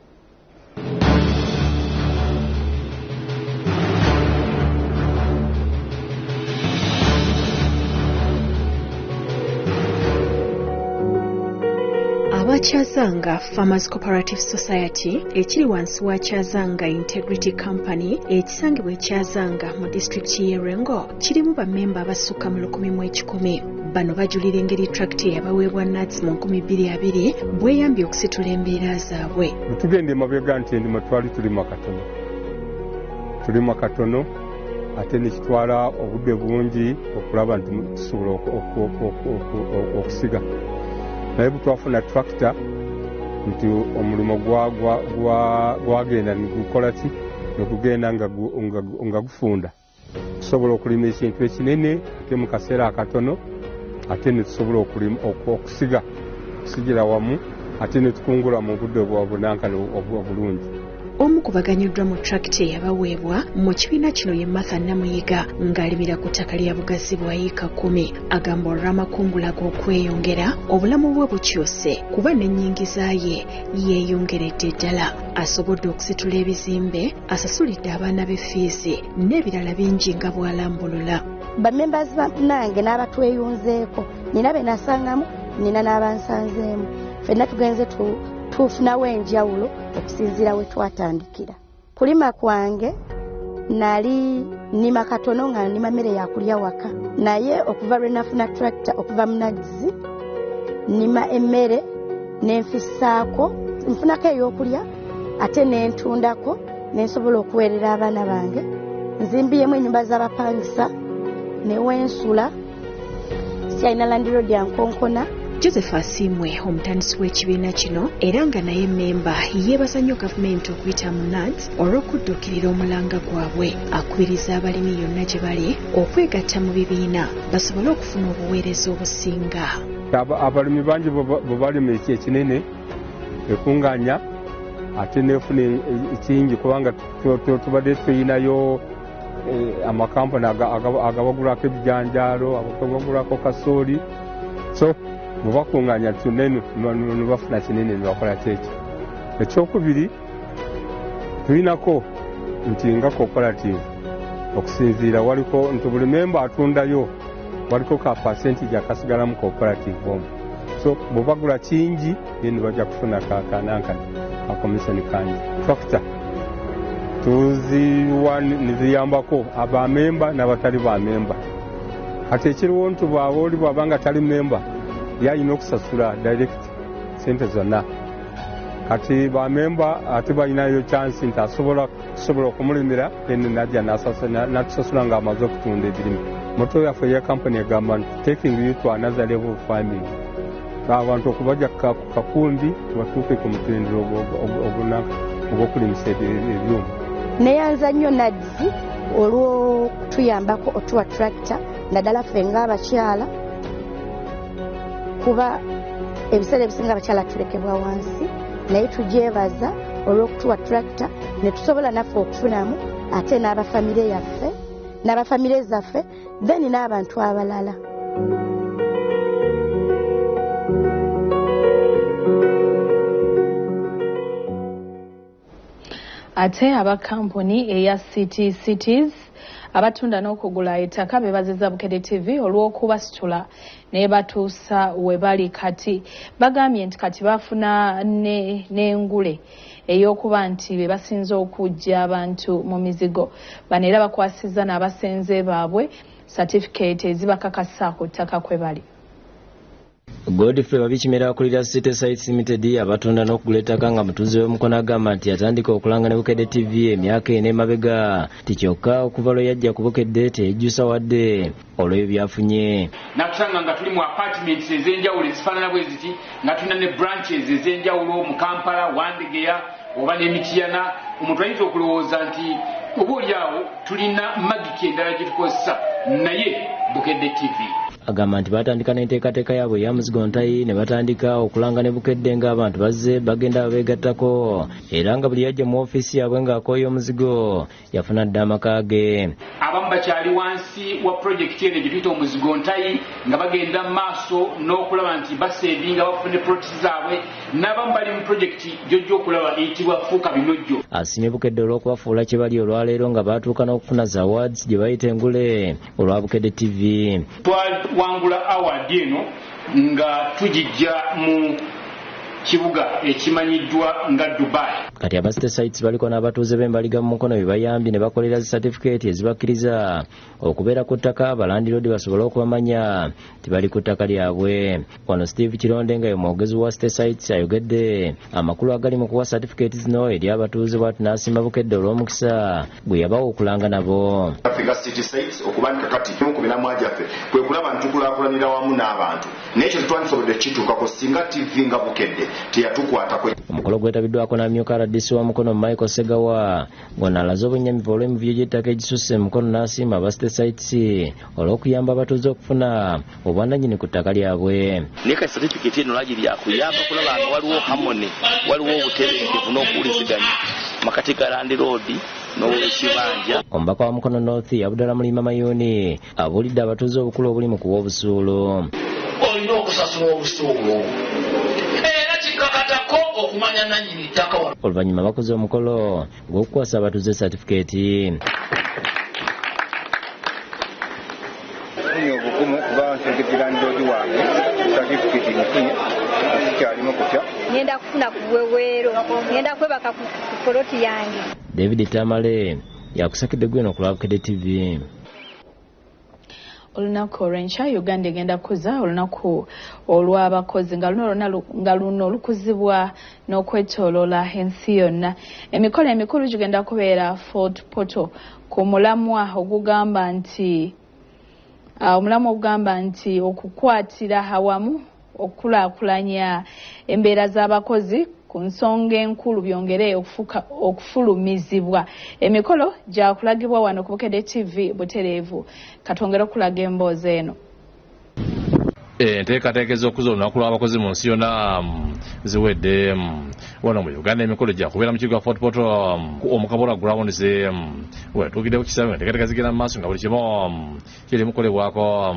Kyazanga Farmers Cooperative Society ekiri wansi wa Kyazanga Integrity Company ekisangibwa Kyazanga mu district y'Erengo kirimu bammemba abasukka mu 1,110. Bano bajulira engeri tractor yabaweebwa nuts mu 2020 bweyambye okusitula embeera zaabwe. Tugende mabega nti endima twali tulima katono ate nekitwala obudde bungi okulaba nti tusobola okusiga naye bwetwafuna tractor nti omulimu gwagenda nigukola ki negugenda nga gufunda tusobola okulima ekintu ekinene ate mu kaseera akatono ate netusobola okusiga okusigira wamu ate netukungula mu budde bwabunankani obulungi. Omu ku baganyuddwa mu tractor eyabaweebwa mu kibiina kino ye Martha Namuyiga ng'alimira ku ttaka lya bugazi bwa yiika 10 agamba olw'amakungula g'okweyongera obulamu bwe bukyuse kuba n'ennyingiza ye yeeyongeredde ddala asobodde okusitula ebizimbe asasulidde abaana be fiizi n'ebirala bingi nga bw'alambulula. Bamembazi nange n'abatweyunzeeko nina be nasangamu nina n'abansanzeemu ffenna tugenze tufunawo enjawulo okusinziira we twatandikira. Kulima kwange nali nima katono nga nima mmere yakulya waka naye okuva lwe nafuna tractor okuva munagizi nima emmere nenfisaako nfunako ey'okulya ate nentundako nensobola okuweerera abaana bange nzimbiyemu ennyumba z'abapangisa newensula sialina landiroodi yankonkona. Joseph Asimwe omutandisi w'ekibiina kino era nga naye mmemba yeebaza nnyo gavumenti okuyita mu NADS olw'okuddukirira omulanga gwabwe akubiriza abalimi yonna gye bali okwegatta mu bibiina basobole okufuna obuweereza obusinga. Abalimi bangi bwe balima eki ekinene ekunganya ate nefuna ekingi kubanga tubadde tuyinayo amakampani agabagulako ebijanjaalo agabagulako kasooli so mubakunganya tunene nibafuna kinene nibakola kyeki. Ekyokubiri tulinako nti nga cooperative okusinziira waliko nti buli memba atundayo waliko ka percentage akasigala mu cooperative omu so bwebagula kingi ye nibajja kufuna kakanankani akomisioni kangi. Tractor niziyambako abamemba n'abatali bamemba kati ekiriwo nti bwaba oli bwabanga tali memba yalina okusasula direct sente zonna kati bamemba ate balinayo chance nti asobola okumulimira then najja natusasula nga amaze okutunda ebirime. Moto yaffe ya kampani egamba nti taking you to another level of farming abantu okubajja kakundi batuuke ku mutendero ogw'okulimisa ebyuma. Neyanza nnyo NADS olw'okutuyambako otuwa tractor naddala ffe ng'abakyala kuba ebiseera ebisinga abakyala tulekebwa wansi naye tugyebaza olw'okutuwa tractor ne tusobola naffe okufunamu ate n'abafamire yaffe n'abafamire zaffe then n'abantu abalala. Ate abakampuni eya City Cities abatunda n'okugula ettaka beebazizza Bukedde TV olw'okubasitula ne batuusa we bali kati. Bagambye nti kati bafuna n'engule ey'okuba nti be basinze okujja abantu mu mizigo. Bano era bakwasizza n'abasenze baabwe certificate ezibakakasa ku ttaka kwe bali. Godfrey Babikimera akulira City Sites Limited abatunda n'okugula ettaka nga mutuuze w'Omukono agamba nti yatandika okulanga ne Bukedde TV emyaka ena emabega tikyokka okuva lwe yajja ku Bukedde teyejjusa wadde olw'ebyo byafunye. Natusanga nga tuli mu apartments ez'enjawulo ezifaanana bwe ziti nga tulina ne branches ez'enjawulo mu Kampala, Wandegeya oba n'Emityana. Omuntu ayinza okulowooza nti oba oliawo tulina magiki endala gye tukozesa naye Bukedde TV. Agamba nti batandika n'enteekateeka yaabwe eya Muzigontayi ne batandika okulanga ne Bukedde ng'abantu bazze bagenda babeegattako era nga buli yajja mu ofiisi yaabwe ng'akooya omuzigo yafuna dda amaka ge. Abamu bakyali wansi wa projekiti eno gye tuyita Omuzigontayi nga bagenda mu maaso n'okulaba nti baseevinga bafune protisi zaabwe n'abamu bali mu projekiti gy'ojja okulaba eyitibwa Fuuka Binojjo. Asiimye Bukedde olw'okubafuula kye bali olwaleero nga baatuuka n'okufuna za awards gye bayita engule olwa Bukedde TV. Wangula award eno nga tugijja mu kibuga ekimanyiddwa nga Dubai. Kati aba state sites baliko n'abatuuze b'embaliga mu mukono bebayambye ne bakolera zi certificate ezibakkiriza okubeera ku ttaka abalandiroodi basobole okubamanya tibali ku ttaka lyabwe. Wano Steve Kironde nga ye mwogezi wa state sites ayogedde amakulu agali mu kuwa certificate zino eri abatuuze bw'ati n'asimba Bukedde olw'omukisa gwe yabawa okulanga nabo. Africa City Sites okubandika kati ku bilamwa gyaffe kwe kulaba ntukulaakulanira wamu n'abantu n'ekyo tetwandisobodde kituukako singa TV nga Bukedde teyatukwatako. Omukolo gwetabiddwako n'amyuka RDC wa mukono Michael Segawa ng'onalaze obunnyamivu olw'emivuyo gy'ettaka egisusse mukono n'asimba aba state sites olw'okuyamba abatuuze okufuna obwannannyini ku ttaka lyabwe. Neka certificate eno lagi lyakuyamba kulaba nga waliwo harmony, waliwo obutebenkevu n'okuwuliziganya makati ga Land Road n'owekibanja. Omubaka wa mukono North Abdallah Mulima Mayuni abuulidde abatuuze obukulu obuli mu kuwa obusuulu. Olina okusasula obusuulu era kikakatako okumanya nannyini ttaka. Oluvannyuma bakoze omukolo gw'okukwasa abatuuze certificate. Obukumu kuba nsegegira ndoodi wange certificate nfunye kikyalimu kutya. Ngenda kufuna ku bweweero, ngenda kwebaka ku poloti yange. David Tamale yakusakidde gweno ku Bukedde TV. Olunaku olw'enkya Uganda egenda kuza olunaku olw'abakozi nga luno olukuzibwa n'okwetooloola ensi yonna. Emikolo emikulu gigenda kubeera Fort Portal ku mulamwa ogugamba nti okukwatira awamu okukulaakulanya embeera z'abakozi ku nsonga enkulu byongere okufulumizibwa. Emikolo gya kulagibwa wano ku Bukedde TV butereevu. Katwongere okulaga emboozi eno. Enteekateeka ez'okuza olunaku lw'abakozi mu nsi yonna ziwedde. Wano mu Uganda emikolo gya kubeera mu kibuga Fort Portal omukabola grounds wetuukidde ku kisawe enteekateeka zigenda mu maaso nga buli kimu kiri mukolebwako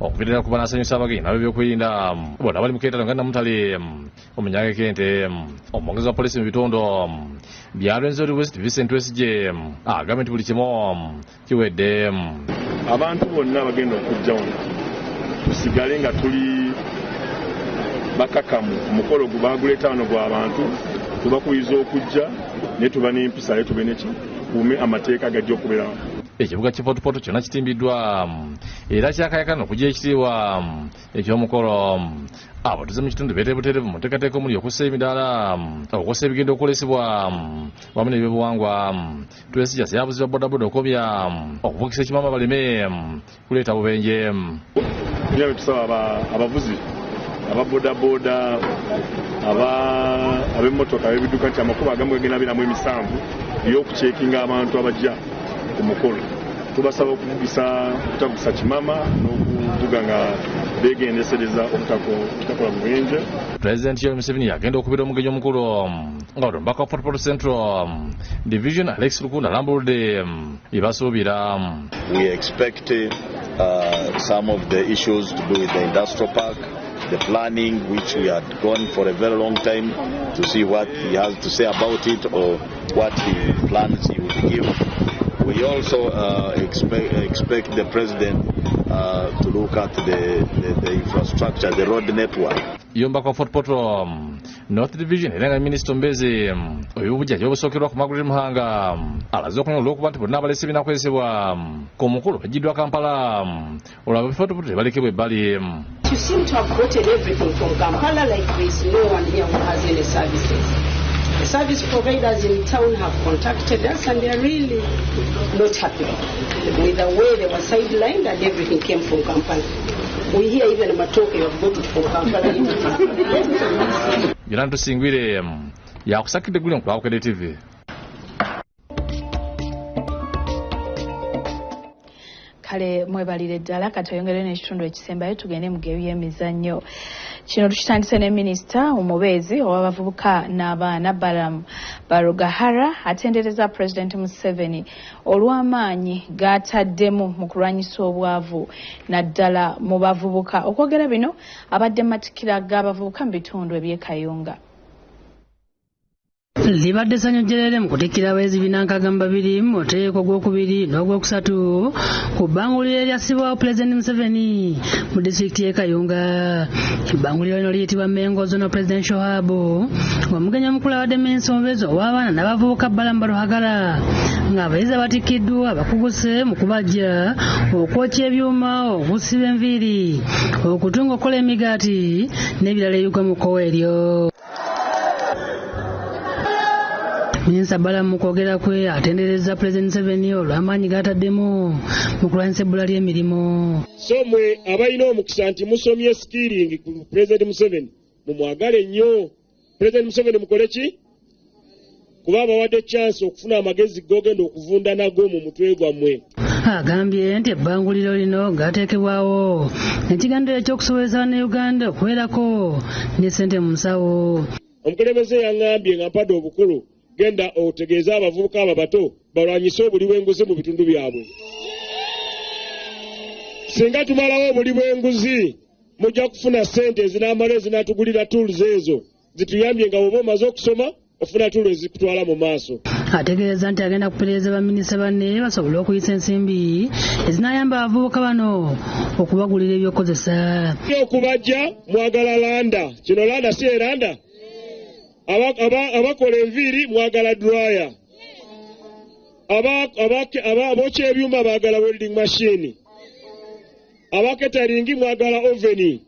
okuviirira kuba n'asanyusa abagenyi n'abebyokuyinda bonna bali mu keetalo nga Namutale omunyage kente omwongezi wa poliisi mu bitundu bya Rwenzori West Vincent Wesije agambye nti buli kimu kiwedde. Abantu bonna bagenda okujja wano tusigale nga tuli bakakamu omukolo gubaguleeta wano gw'abantu tubakubiza okujja ne tuba n'empisa naye tube neki tukuume amateeka gajja okubeera. Ekibuga ki Fort Portal kyonna kitimbiddwa era kyakayakana okujja ekitiibwa eky'omukolo. Abatuuze mu kitundu beetere butereevu mu nteekateeka omuli okussa emidaala okukosa ebigenda okukolesebwa wamu n'ebyobuwangwa. Twesija yabuzibwa bodaboda okobya okuvugisa ekimama baleme kuleeta bubenje. Nyawe tusaba abavuzi ababodaboda ab'emmotoka ab'ebidduka nti amakubo agamu gegenda beeramu emisanvu ey'okucekinga abantu abajja ku mukolo. Tubasaba okutavugisa kimama n'okuvuga nga beegendesereza obutakola bubenje. Pulezidenti Yoweri Museveni yagenda okubeera omugenyi omukulu nga omubaka wa Fort Portal Central Division Alex Lukunda alambuludde ebasuubira. We expect some of the issues to do with the industrial park, the planning which we had gone for a very long time to see what he has to say about it or what he plans he will give. We also expect the president to look at the infrastructure, the road network. Yombaka wa Fort Portal North Division era Minisita Mbezi ebyobujaji obusookerwa ku Margaret Muhanga alaze okunya olw'okuba nti bonna abalesi binakozesebwa ku mukulu bajjiddwa Kampala olwaba Fort Portal balekebwa ebbali. You seem to have gotten everything from Kampala like this. No one here who has any services. The service providers in town have contacted us and they are really not happy with the way they were sidelined and everything came from Kampala. We hear even Matoke have got it from Kampala. Yolanda Singwire yakusakidde guli ku Bukedde TV. Kale mwebalire ddala katayongere n'ekitundu ekisembayo tugende mu geebi y'emizannyo. Kino tukitandise ne minisita omubeezi ow'abavubuka n'abaana Barugahara atendereza President Museveni olw'amaanyi g'ataddemu mu kulwanyisa obwavu naddala mu bavubuka. Okwogera bino abadde matikira g'abavubuka mu bitundu eby'e Kayunga. libadde ssanyu jjerere mu kutikkira abayizi 42 mu muteeko gw'okubiri n'ogwokusatu ku bbanguliro eryasibwawo Pulezidenti Museveni mu disitulikiti y'e Kayunga. Ebbanguliro lino liyitibwa Mengo Zonal Presidential Hub. Omugenyi omukulu abaddemu ensonga ow'abaana n'abavubuka Balamba Luhagala ng'abayizi abatikkiddwa bakuguse mu kubajja, okwokya ebyuma, okusiba enviiri, okutunga okukola emigaati n'ebirala ebiggwa mu kkowa eryo. Minisita Balamu mu kwogera kwe atenderezza Pulezidenti Museveni olw'amaanyi g'ataddemu mu kulwanyisa ebbula ly'emirimu. So mwe abalina omukisa nti musomye skilling ku Pulezidenti Museveni mumwagale nnyo. Pulezidenti Museveni mukole ki? Kuba abawadde chance okufuna amagezi g'ogenda okuvunda nago mu mutwe gwammwe. Agambye nti ebbanguliro lino gateekebwawo ekiganiro eky'okusobozesa ne Uganda okuwerako ne ssente mu nsawo. Omukulembeze yaŋŋambye nga mpadde obukulu genda otegeeza abavubuka abo bato balwanyise obuli bw'enguzi mu bitundu byabwe. Singa tumalawo obuli bw'enguzi mujja kufuna ssente ezinaamala ezinaatugulira tools ezo zituyambye nga bw'oba omaze okusoma ofuna tools ezikutwala mu maaso. Ategeeza nti agenda kuperereza baminisita banne basobole okuyisa ensimbi ezinaayamba abavubuka bano okubagulira ebyokukozesa. Okubajja mwagala landa, kino landa si eranda. Abakola enviiri mwagala dryer, abokya ebyuma baagala welding machine, abaketaringi mwagala oveni.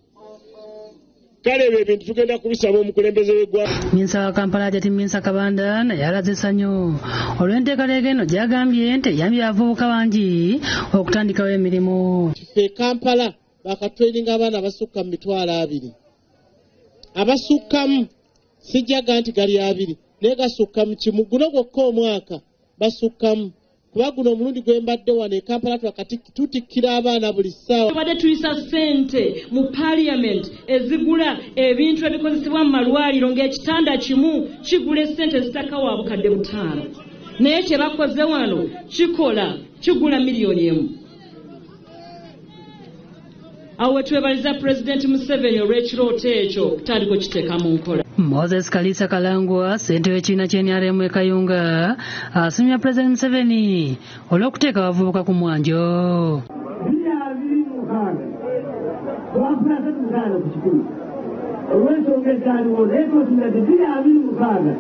Kale ebyo ebintu tugenda kubisaba omukulembeze w'eggwanga. Minisita wa Kampala Hajati Minsa Kabanda naye alaze essanyu olw'enteekateeka eno gy'agambye nti eyambye abavubuka bangi okutandikawo emirimu. Ffe Kampala bakatwelinga abaana abasukka mu 200. Abasukkamu sijjaga nti gali 2 naye gasukka mu kimu, guno gwokka omwaka basukkamu. Kuba guno omulundi gwe mbadde wano e Kampala tutikkira abaana buli ssaawa. Tubadde tuyisa ssente mu Parliament ezigula ebintu ebikozesebwa mu malwaliro ng'ekitanda kimu kigula ssente zitakawo abukadde 5. Naye kye bakoze wano kigula miliyoni 1. Awo wetwebaliza Pulezidenti Museveni olw'ekirooto ekyo okutandika okiteeka mu nkola. Moses Kalisa Kalangwa, ssente w'ekibiina ky'NRM e Kayunga, asiimye Pulezidenti Museveni olw'okuteeka abavubuka ku mwanjo. Olw'ensonga ezaaliwo naye twotunga nti 26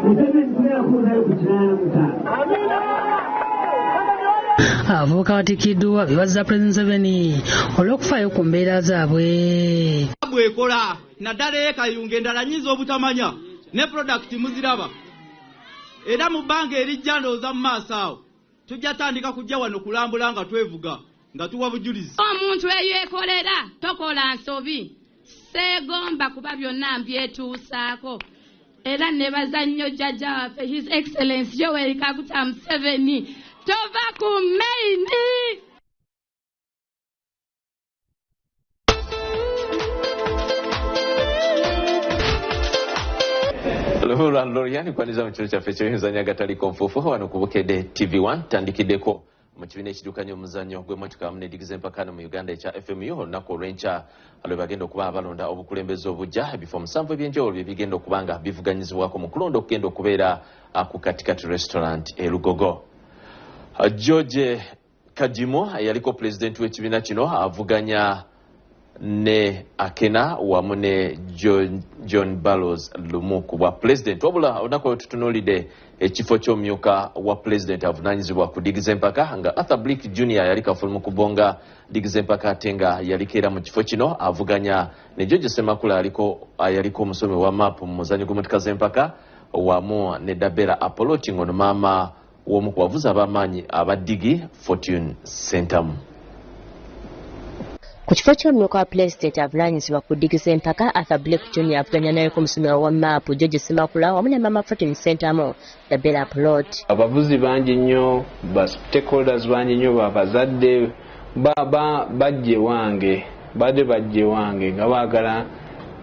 Museveni tulera kuuzayo ku 85. Abavubuka batikkiddwa beebaza Pulezidenti Museveni olw'okufaayo ku mbeera zaabwe. Bwekola naddala e Kayunga endala nnyinza obutamanya ne product muziraba era mu bbanga erijja ndowooza mu maaso awo tujja tandika kujja wano kulambula nga twevuga nga tuwa bujulizi. Omuntu eyeekolera tokola nsobi seegomba kuba byonna mbyetuusaako era nebaza nnyo jjajja waffe His Excellency Yoweri Kaguta Museveni tova ku maini. Loriani kwaniza mu kiro kyaffe ky'emizannyo agataliko nfuufu wano ku Bukedde TV1 tandikiddeko mu kibiina ekiddukanya omuzannyo gw'emmotoka wamu n'edigiza empakano mu Uganda ekya FMU olunaku olw'enkya lwe bagenda okuba balonda obukulembeze obujja ebifo 7 eby'enjawulo bye bigenda okuba nga bivuganyizibwako mu kulonda okugenda okubeera ku Katikati Restaurant e Lugogo. George Kajimo yaliko pulezidenti w'ekibiina kino avuganya ne Akena wamu ne John Barrows lumu ku bwa pulezidenti. Wabula olunaku olwo tutunuulidde ekifo ky'omumyuka wa pulezidenti avunaanyizibwa ku digiza empaka nga Arthur Blick Jr. yali kafulumu kubonga digiza empaka ate nga yaliko era mu kifo kino avuganya ne George Semakula yaliko omusomi wa maapu mu muzannyo gw'emmotoka z'empaka wamu ne Dabera Apollo Kingono maama w'omu ku bavuzi ab'amaanyi abadigi Fortune Centamu. Ku kifo ky'omumyuka wa pulezidenti avunaanyizibwa ku digiza empaka Arthur Blick Jr. avuganya naye ku musomi wa maapu George Semakula wamu ne maama Fortune Centamu Dabera Apollo. Abavuzi bangi nnyo, ba stakeholders bangi nnyo, babazadde bajje wange nga baagala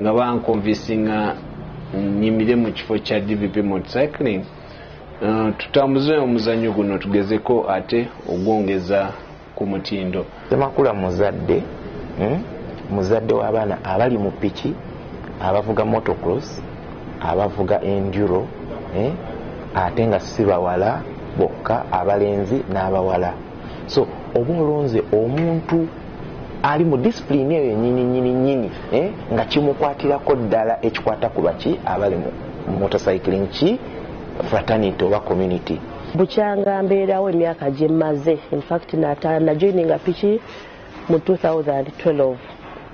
nga bankonvinsinga nyimire mu kifo kya DVP motorcycling. Tutambuze omuzannyo guno tugezeko ate ogwongeza ku mutindo. Semakula muzadde w'abaana abali mu piki, abavuga motocross, abavuga enduro, ate nga si bawala bokka, abalenzi n'abawala. So oba olonze omuntu ali mu discipline eyo nyini nga kimukwatirako ddala ekikwata ku baki abali mu motorcycling ki fraternity oba community. Bukyanga mbeerawo emyaka gye mmaze, in fact najoininga piki mu 2012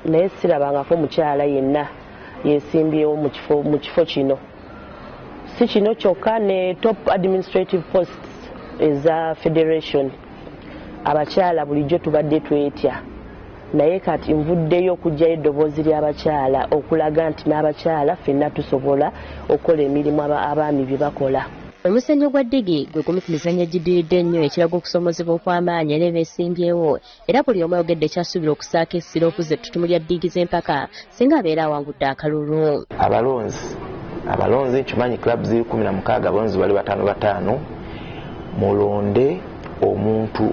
naye sirabangako mukyala yenna yesimbyewo mu kifo kino. Si kino kyokka, ne top administrative posts eza federation abakyala bulijjo tubadde twetya, naye kati nvuddeyo okugyayo eddoboozi ly'abakyala okulaga nti n'abakyala ffenna tusobola okukola emirimu abaami bye bakola. Omusenyo gwa ddigi gwe gumu ku mizannyo egiddiridde ennyo ekiraga okusomozebwa okw'amaanyi era beesimbyewo, era buli omu ayogedde kyasuubira okusaako essira okuzza ettutumu lya ddigi z'empaka singa abeera awangudde akalulu. Abalonzi kimanyi club ziri 16, abalonzi bali 5 mulonde omuntu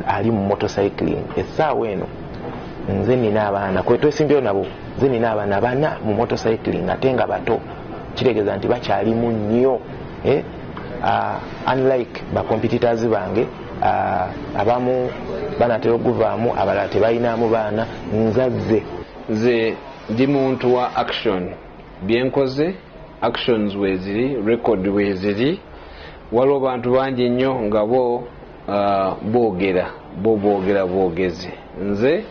ali mu motorcycling. Essaawa eno nze nina abaana kwe twesimbyewo nabo, nze nina abaana 4 mu motorcycling ate nga bato, kitegeeza nti bakyalimu nnyo. Unlike ba competitors bange abamu banatera okuvaamu, abalala tebalinamu baana. Nze ndi muntu wa action, byenkoze actions weziri, record weziri. Waliwo bantu bangi nnyo nga boogera boogezi. Nze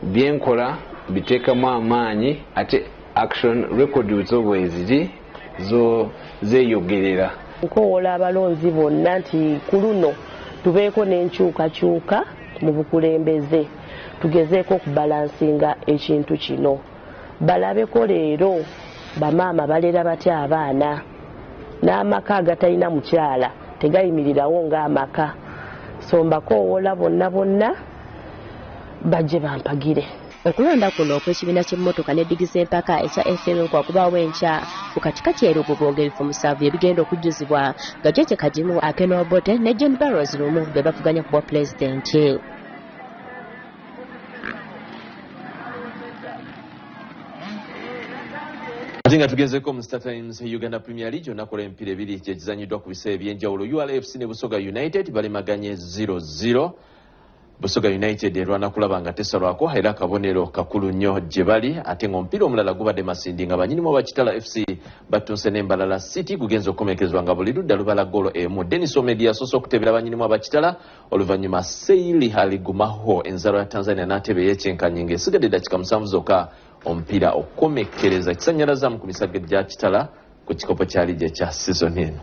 byenkola biteekamu amaanyi ate action record zo weziri zo zeeyogerera. Nkoowola abalonzi bonna nti ku luno tubeeko n'enkyukakyuka mu bukulembeze, tugezeeko okubalansinga ekintu kino. Balabeko leero bamaama balera batya abaana, n'amaka agatalina mukyala tegayimirirawo ng'amaka. So mbakoowoola bonna bajje bampagire. Okulonda kuno okw'ekibiina ky'emmotoka n'eddigi z'empaka ekya FM kwakubaawo enkya ku katikati y'ebibuga ebifo 7 ebigenda okujjuzibwa nga Jeje Kajimu, Aken Obote ne John Barrows lumu be bavuganya ku bwa pulezidenti. Ate nga tugezeko mu Star Times Uganda Premier League onakola empiira ebiri kyekizanyiddwa ku biseera ebyenjawulo. URFC ne Busoga United balimaganye 0-0. Busoga United erwana kulaba nga tesalwako era akabonero kakulu nnyo gye bali, ate ng'omupiira omulala gubadde Masindi nga banyinimu Bakitala FC batunse n'Embalala City gugenza okukomekezebwa nga buli ludda lubala ggoolo emu. Dennis Omedi asoose okutebera banyinimu Abakitala oluvannyuma Seili aligumaho enzalo ya Tanzania n'atebe yeekyenkanye ng'esigadde dakika 7 zokka omupiira okukomekereza kisannyalazaamu ku misage gya Kitala ku kikopo kya liigi ekya sizoni eno.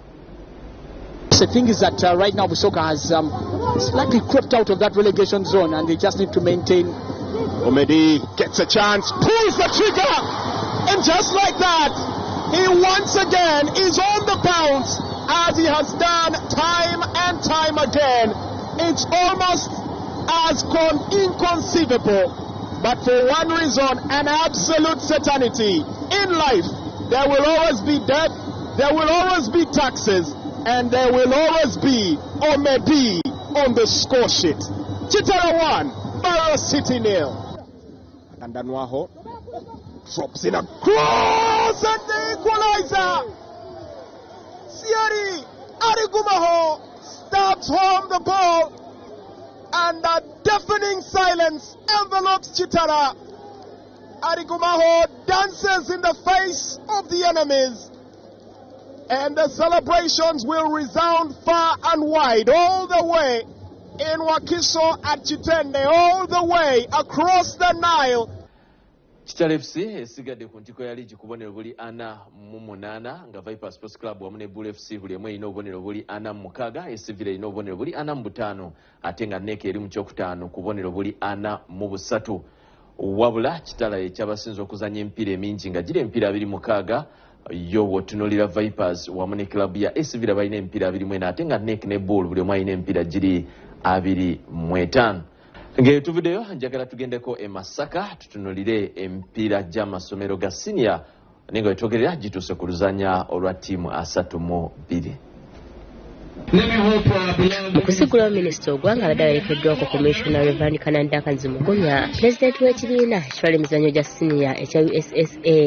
The thing is that right now Busoga has slightly crept out of that relegation zone and they just need to maintain. Omedi gets a chance, pulls the trigger, and just like that, he once again is on the bounce as he has done time and time again. It's almost as inconceivable, but for one reason, an absolute certainty. In life, there will always be debt, there will always be taxes, and there will always be Omedi on the score sheet. Chitara 1, Barrow City 0. And Danwaho drops in a cross and the equalizer. Siari Arigumaho stabs home the ball, and a deafening silence envelops Chitara. Arigumaho dances in the face of the enemies, and the celebrations will resound far and wide, all the way in Wakiso at Chitende, all the way across the Nile. Kitala FC esigadde ku ntiko ya liigi ku bubonero buli 48 nga Vipers Sports Club wamu ne Bull FC buli emu erina obubonero buli 46, Esivire erina obubonero buli 45, ate nga NEC eri mu kyokutaano ku bubonero buli 43. Wabula Kitala ekyabasinze okuzanya empiira emingi nga gira empiira 26, yo wotunulira Vipers wamu ne club ya Esivire balina empiira 24, ate nga NEC ne Bull buli omu alina empiira giri 25. Ngetuvideyo njagala tugendeko e Masaka tutunulire empiira gy'amasomero ga senior nenga wetwogerera gituuse ku luzanya olwa ttiimu 32. okusigulawo minisita ogwanga abadde awerekeddwako komishona Reverend Kananda Kanzimugunya, pulezidenti w'ekibiina ekitwala emizannyo gya siniya ekya USSA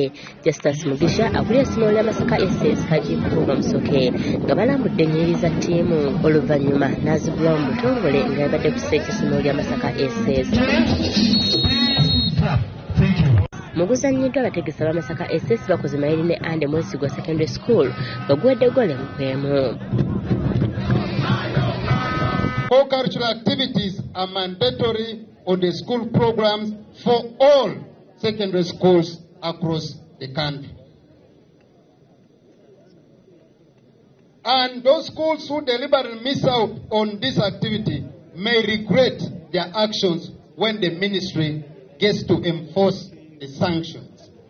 Justus Mugisha akulira essomero lya Masaka SS Haji Kutuba Musoke nga balambudde ennyiriri za ttiimu oluvannyuma n'azigulawo mu butongole nga yabadde ku sseeki essomero lya Masaka SS. mu guzannyiddwa abategesi ba Masaka SS bakoze mayiri ne Ande Mwesigwa Secondary School nga guwedde gole mu kwemu. Co-curricular activities are mandatory on the school programs for all secondary schools across the country. And those schools who deliberately miss out on this activity may regret their actions when the ministry gets to enforce the sanctions.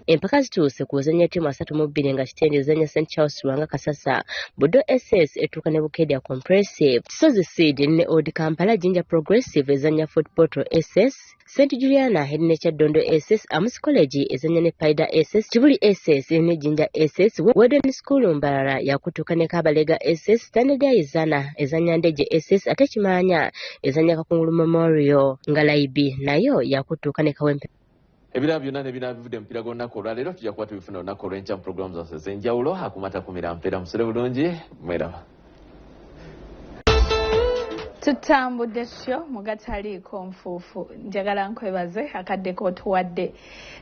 Empaka zituuse ku buzannya ttiimu 32 nga Kitende ezannya St Charles Lwanga Kasasa, Budo SS etuuka ne Bukedya Comprehensive, Kisozi Seed ne Old Kampala Jinja Progressive ezannya Fort Portal SS, St Juliana ne Kyaddondo SS, Amusi College ezannya ne Paida SS, Kibuli SS ne Jinja SS, Weden School Mbarara yakutuuka ne Kabalega SS, Standard Izana ezannya Ndeje SS, ate Kimanya ezannya Kakungulu Memorial, nga Laibi nayo yakutuuka ne Kawempe. Ebirabo byonna ne binabivudde mpira gw'olunaku olwaleero tujja kuba tubifuna olunaku olw'enkya mu programu zaffe ez'enjawulo akumata kumira mpeera musole bulungi mweraba. Tutambudde tutyo mu gataliiko nfuufu. Njagala nkwebaze akadde k'otuwadde.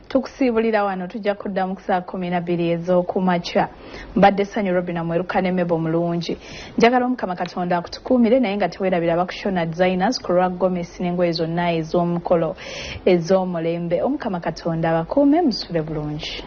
Tukusiibulira wano tujja kuddamu ku saa 12 ez'okumakya. Mbadde Sanyu Robina Mweruka ne Mebo Mulungi. Njagala Omukama Katonda akutukuumire naye nga teweerabira bakushona designers ku lwa gomesi n'engoye zonna ez'omukolo ez'omulembe. Omukama Katonda abakuume musule bulungi.